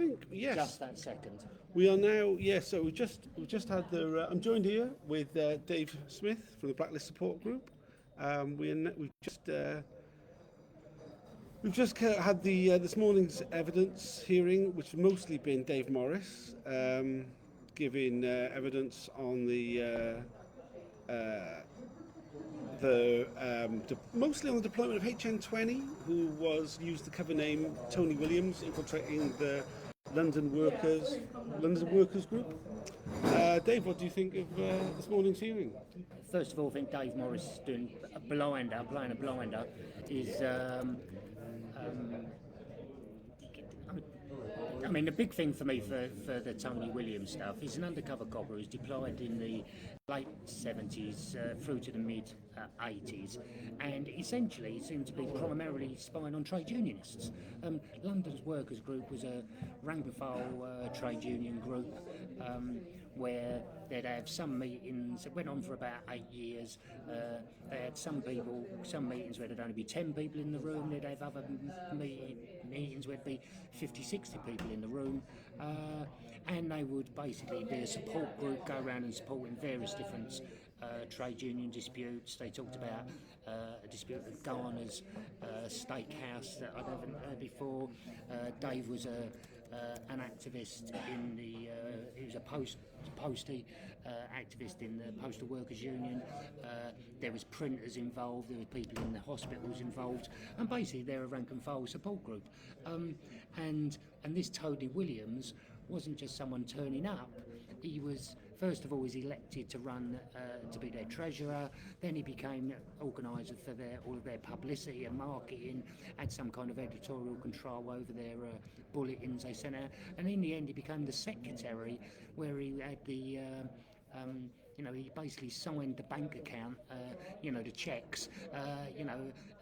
think, yes. Just that second. We are now, so we've just had the. I'm joined here with Dave Smith from the Blacklist support group. We've just had the this morning's evidence hearing, which has mostly been Dave Morris giving evidence on mostly on the deployment of HN20, who was used the cover name Tony Williams, infiltrating the London Workers Group. Dave, what do you think of this morning's hearing? First of all, I think Dave Morris is doing a blinder, playing a blinder. I mean, the big thing for me for the Tony Williams stuff is an undercover copper who's deployed in the late 70s through to the mid 80s, and essentially seemed to be primarily spying on trade unionists. London's Workers Group was a rank and file trade union group where they'd have some meetings. It went on for about 8 years. They had some meetings where there'd only be 10 people in the room. They'd have other meetings where there'd be 50, 60 people in the room. And they would basically be a support group, go around and support in various different trade union disputes. They talked about a dispute with Garner's steakhouse that I haven't heard before. Dave was an activist in the he was a postie activist in the Postal Workers Union. There was printers involved, there were people in the hospitals involved, and basically they're a rank and file support group. And this Tony Williams wasn't just someone turning up. He was, first of all, was elected to run to be their treasurer. Then he became organiser for all of their publicity and marketing, had some kind of editorial control over their bulletins they sent out, and in the end he became the secretary, where he had the he basically signed the bank account, the checks,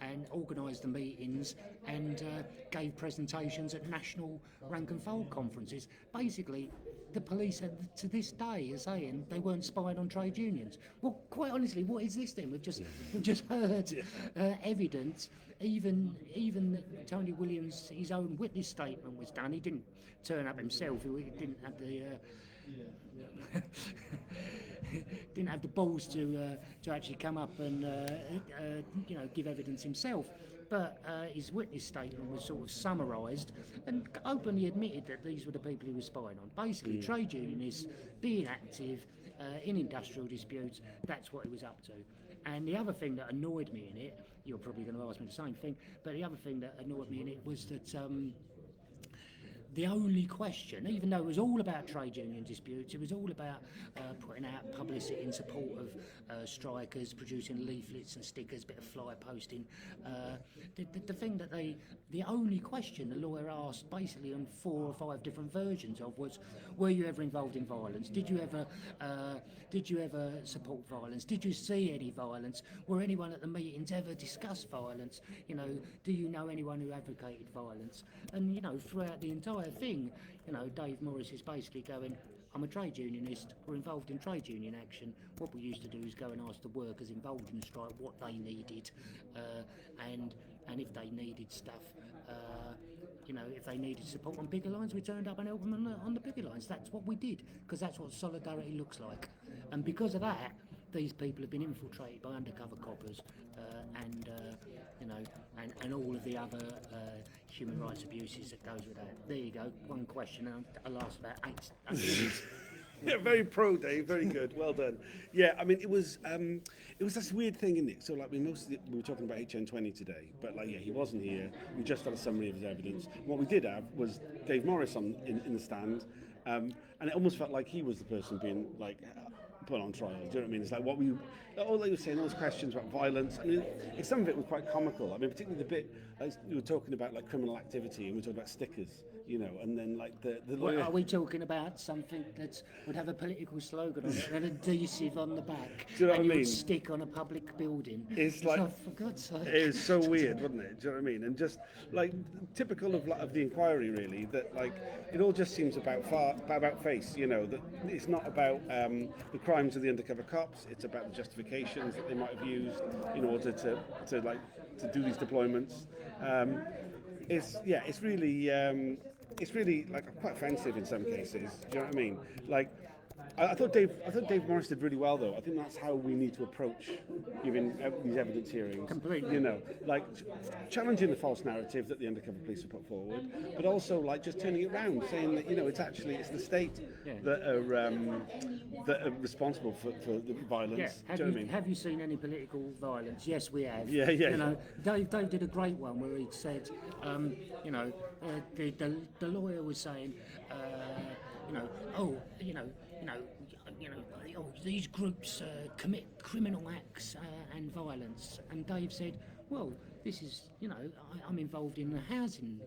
and organised the meetings and gave presentations at national rank and file conferences. Basically, the police to this day are saying they weren't spying on trade unions. Well, quite honestly, what is this then? We've just heard evidence. Even Tony Williams, his own witness statement was done. He didn't turn up himself. He didn't have the didn't have the balls to actually come up and give evidence himself. But his witness statement was sort of summarised and openly admitted that these were the people he was spying on. Basically, trade unionists being active in industrial disputes, that's what he was up to. And the other thing that annoyed me in it, you're probably going to ask me the same thing, but the other thing that annoyed me in it was that the only question, even though it was all about trade union disputes, it was all about putting out publicity in support of strikers, producing leaflets and stickers, a bit of flyer posting. The thing that the only question the lawyer asked, basically on 4 or 5 different versions of, was, were you ever involved in violence? Did you ever support violence? Did you see any violence? Were anyone at the meetings ever discuss violence? Do you know anyone who advocated violence? And throughout the entire thing, Dave Morris is basically going, I'm a trade unionist, we're involved in trade union action. What we used to do is go and ask the workers involved in the strike what they needed, and if they needed stuff, if they needed support on bigger lines, we turned up and helped them on the bigger lines. That's what we did, because that's what solidarity looks like. And because of that, these people have been infiltrated by undercover coppers, and all of the other human rights abuses that goes with that. There you go. One question, and I'll last about 8 minutes. Yeah, very pro, Dave. Very good. Well done. Yeah, I mean, it was this weird thing, isn't it? So, we were talking about HN20 today, but he wasn't here. We just had a summary of his evidence. What we did have was Dave Morris in the stand, and it almost felt like he was the person being put on trial. Do you know what I mean? It's like all they were saying, all those questions about violence. I mean, some of it was quite comical. I mean, particularly the bit you were talking about criminal activity, and we were talking about stickers, and then the lawyer. Are we talking about something that would have a political slogan on it and adhesive on the back? Do you know what I mean? Would stick on a public building. It's for God's sake. It was so weird, wasn't it? Do you know what I mean? And just typical of the inquiry, really. That it all just seems about face. That it's not about the crimes of the undercover cops. It's about the justifications that they might have used in order to do these deployments. It's really it's really like quite offensive in some cases. Do you know what I mean? Like, I thought Dave Morris did really well, though. I think that's how we need to approach giving these evidence hearings. Completely. You know, like challenging the false narrative that the undercover police have put forward, but also like just turning it around, saying that it's the state that are responsible for the violence. Yeah. Do you know what I mean? Have you seen any political violence? Yes, we have. Yeah. You know, Dave did a great one where he said, the lawyer was saying, these groups commit criminal acts and violence, and Dave said, well, this is, I'm involved in the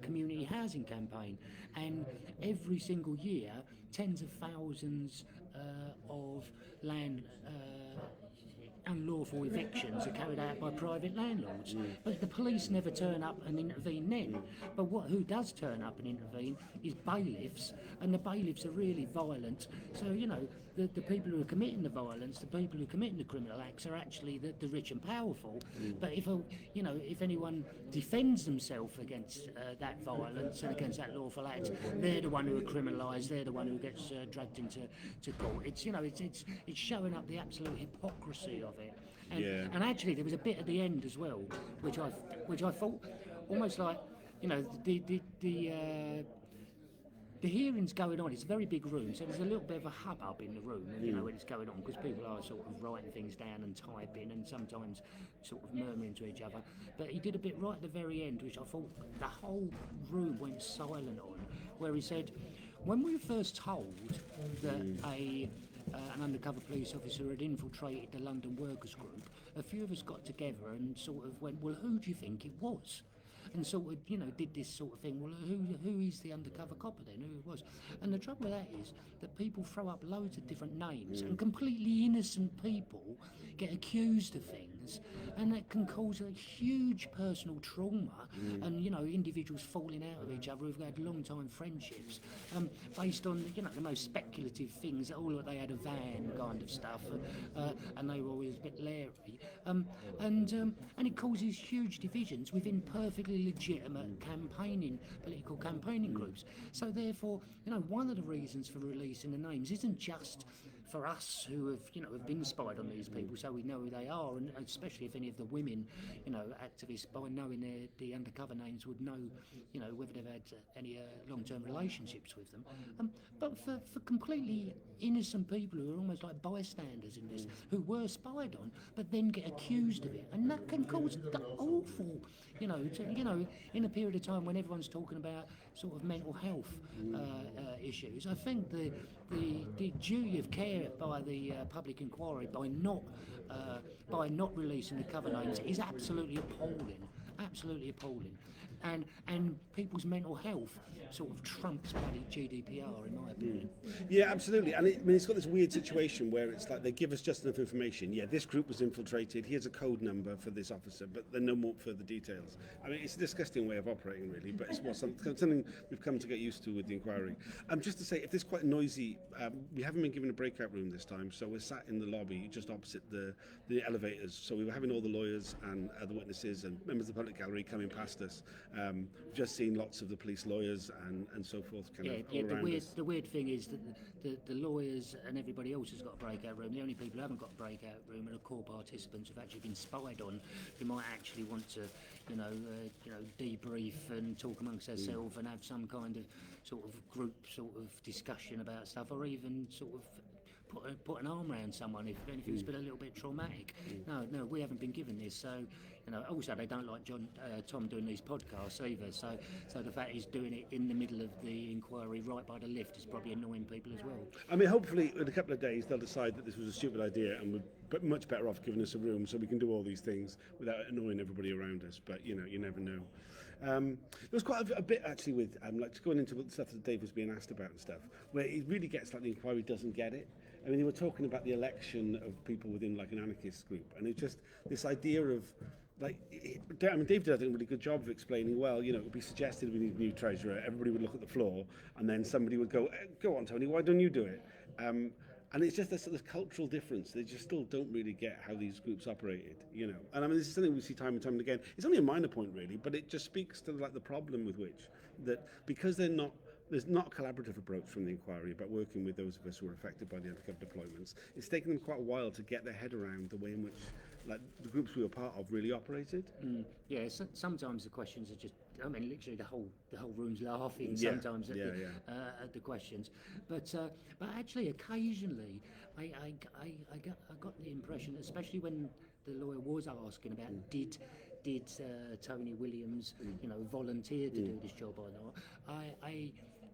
community housing campaign, and every single year, tens of thousands of land unlawful evictions are carried out by private landlords. But the police never turn up and intervene then. But who does turn up and intervene is bailiffs, and the bailiffs are really violent. So, the people who are committing the violence, the people who are committing the criminal acts are actually the rich and powerful. But if anyone defends themselves against that violence and against that lawful act, they're the one who are criminalised, they're the one who gets dragged into court. It's showing up the absolute hypocrisy of it. And actually there was a bit at the end as well, which I thought almost like, the hearing's going on. It's a very big room, so there's a little bit of a hubbub in the room, when it's going on, because people are sort of writing things down and typing, and sometimes sort of murmuring to each other. But he did a bit right at the very end, which I thought the whole room went silent on, where he said, when we were first told that an undercover police officer had infiltrated the London Workers Group, a few of us got together and sort of went, well, who do you think it was? And sort of, did this sort of thing. Well, who is the undercover copper then? Who it was? And the trouble with that is that people throw up loads of different names, and completely innocent people get accused of things, and that can cause a huge personal trauma, and individuals falling out of each other who've had long-time friendships, based on the most speculative things. All that they had a van kind of stuff, and they were always a bit leery, and it causes huge divisions within perfectly legitimate political campaigning groups. So therefore, one of the reasons for releasing the names isn't just for us who have been spied on these people, so we know who they are, and especially if any of the women, activists, by knowing the undercover names, would know, whether they've had any long-term relationships with them. But for completely innocent people who are almost like bystanders in this, who were spied on, but then get accused of it, and that can cause the awful, in a period of time when everyone's talking about sort of mental health issues. I think the duty of care by the public inquiry by not releasing the cover names is absolutely appalling, and people's mental health sort of trumps bloody GDPR, in my opinion. Yeah, absolutely. And it's got this weird situation where it's like they give us just enough information. Yeah, this group was infiltrated. Here's a code number for this officer, but then no more further details. I mean, it's a disgusting way of operating, really, but it's something we've come to get used to with the inquiry. Just to say, if this is quite noisy, we haven't been given a breakout room this time, so we're sat in the lobby just opposite the elevators. So we were having all the lawyers and other witnesses and members of the public gallery coming past us. Just seen lots of the police lawyers and so forth all around us. The weird thing is that the lawyers and everybody else has got a breakout room. The only people who haven't got a breakout room are the core participants who've actually been spied on, who might actually want to, debrief and talk amongst themselves and have some kind of sort of group sort of discussion about stuff, or even sort of put an arm around someone if it's been a little bit traumatic. No, we haven't been given this. So, also they don't like Tom doing these podcasts either. So the fact he's doing it in the middle of the inquiry, right by the lift, is probably annoying people as well. I mean, hopefully in a couple of days they'll decide that this was a stupid idea and we're much better off giving us a room so we can do all these things without annoying everybody around us. But you never know. There was quite a bit actually with like going into the stuff that Dave was being asked about and stuff, where it really gets like the inquiry doesn't get it. I mean, they were talking about the election of people within like an anarchist group, and it's just this idea of like, Dave did I think a really good job of explaining. Well, it would be suggested we need a new treasurer. Everybody would look at the floor, and then somebody would go, "Go on, Tony, why don't you do it?" And it's just this cultural difference. They just still don't really get how these groups operated, And I mean, this is something we see time and time again. It's only a minor point, really, but it just speaks to like the problem with which that because they're not there's not a collaborative approach from the inquiry about working with those of us who were affected by the undercover deployments. It's taken them quite a while to get their head around the way in which like the groups we were part of really operated. Yeah, sometimes the questions are just, I mean, literally the whole room's laughing Yeah, sometimes at, at the questions. But actually, occasionally, I got the impression, especially when the lawyer was asking about did Tony Williams, volunteer to do this job or not,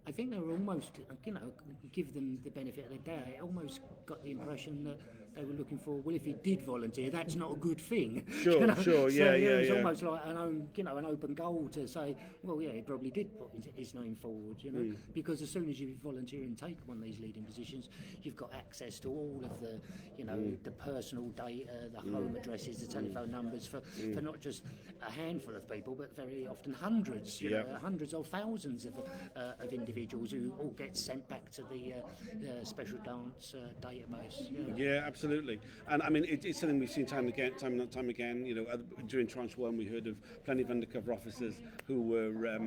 I think they were almost, give them the benefit of the doubt. I almost got the impression that they were looking for, well, if he did volunteer, that's not a good thing. Sure, It's almost like an open goal to say, well, yeah, he probably did put his name forward, because as soon as you volunteer and take one of these leading positions, you've got access to all of the, the personal data, the home addresses, the telephone numbers for not just a handful of people, but very often hundreds, hundreds or thousands of individuals who all get sent back to the special dance database. Yeah, absolutely. And I mean, it's something we've seen time and time again. During Tranche 1, we heard of plenty of undercover officers who were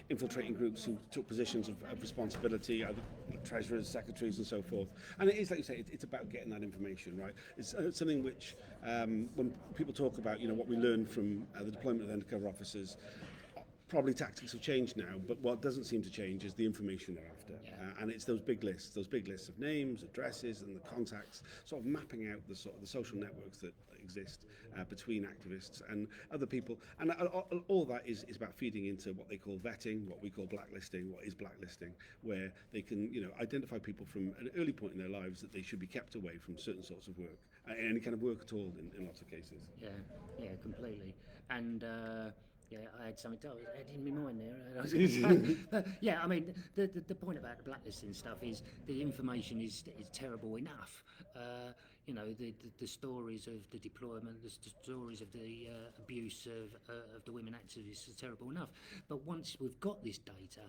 infiltrating groups who took positions of responsibility, either treasurers, secretaries, and so forth. And it is, like you say, it's about getting that information, right? It's something which, when people talk about, what we learned from the deployment of undercover officers, probably tactics have changed now, but what doesn't seem to change is the information they're after. And it's those big lists of names, addresses, and the contacts, sort of mapping out the social networks that exist between activists and other people. And all that is about feeding into what they call vetting, what we call blacklisting, what is blacklisting, where they can, identify people from an early point in their lives that they should be kept away from certain sorts of work, any kind of work at all in lots of cases. Yeah, completely. And yeah, I had something to add in my mind there. But yeah, I mean, the point about the blacklisting stuff is the information is terrible enough. The stories of the deployment, the stories of the abuse of the women activists is terrible enough. But once we've got this data,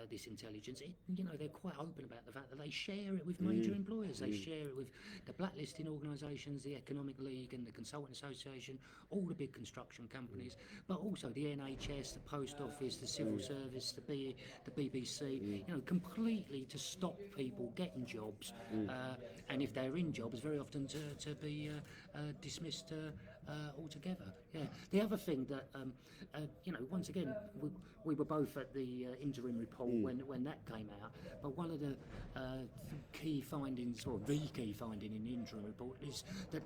this intelligence, they're quite open about the fact that they share it with major employers. They share it with the blacklisting organisations, the Economic League and the Consultant Association, all the big construction companies, but also the NHS, the Post Office, the Civil Service, the BBC, completely to stop people getting jobs, and if they're in jobs, very often to be dismissed altogether. Yeah. The other thing that, once again, we were both at the interim report when that came out, but one of the key findings, or the key finding in the interim report, is that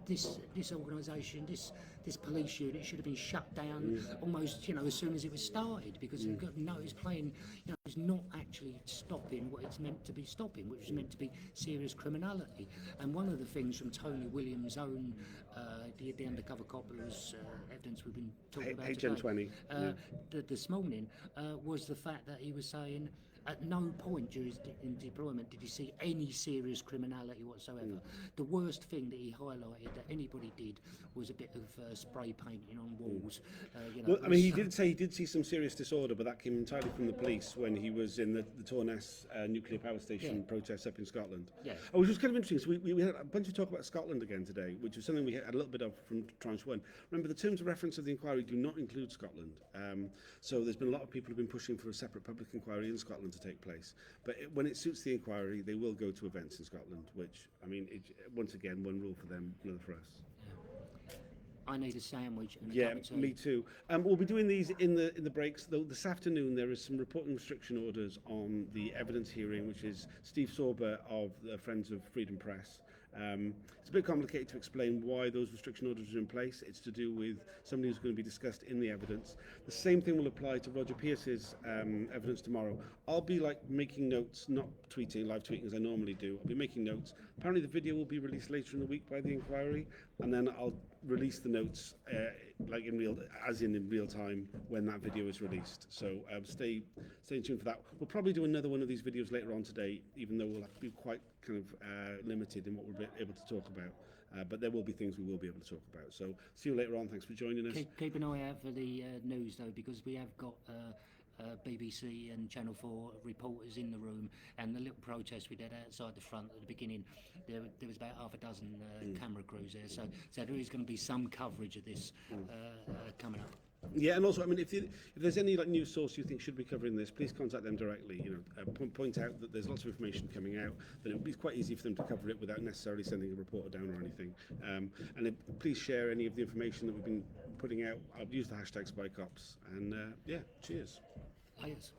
this organisation, this police unit should have been shut down almost, as soon as it was started, because it's playing, it's not actually stopping what it's meant to be stopping, which is meant to be serious criminality. And one of the things from Tony Williams' own, the undercover coppers evidence we've been talking about HN20 this morning, was the fact that he was saying at no point during his deployment did he see any serious criminality whatsoever. The worst thing that he highlighted that anybody did was a bit of spray painting on walls. Well, I mean, he did say he did see some serious disorder, but that came entirely from the police when he was in the Torness nuclear power station protests up in Scotland. Yeah. Which was kind of interesting. So we had a bunch of talk about Scotland again today, which was something we had a little bit of from Tranche 1. Remember, the terms of reference of the inquiry do not include Scotland. So there's been a lot of people who've been pushing for a separate public inquiry in Scotland to take place. But when it suits the inquiry, they will go to events in Scotland, which, I mean, once again, one rule for them, another for us. I need a sandwich and a yeah, cup of tea. Me too. We'll be doing these in the breaks. Though this afternoon there is some reporting restriction orders on the evidence hearing, which is Steve Sorber of the Friends of Freedom Press. It's a bit complicated to explain why those restriction orders are in place. It's to do with somebody who's going to be discussed in the evidence. The same thing will apply to Roger Pierce's evidence tomorrow. I'll be making notes, not live tweeting as I normally do. I'll be making notes. Apparently the video will be released later in the week by the inquiry, and then I'll release the notes in real time when that video is released. So stay tuned for that. We'll probably do another one of these videos later on today, even though we'll have to be quite kind of limited in what we'll be able to talk about. But there will be things we will be able to talk about. So see you later on. Thanks for joining us. Keep an eye out for the news, though, because we have got BBC and Channel 4 reporters in the room, and the little protest we did outside the front at the beginning, there was about half a dozen camera crews there. So there is going to be some coverage of this coming up. Yeah, and also, I mean, if there's any like news source you think should be covering this, please contact them directly. You know, point out that there's lots of information coming out. That it would be quite easy for them to cover it without necessarily sending a reporter down or anything. Please share any of the information that we've been putting out. I've used the hashtag Spycops, and yeah, cheers. Yes.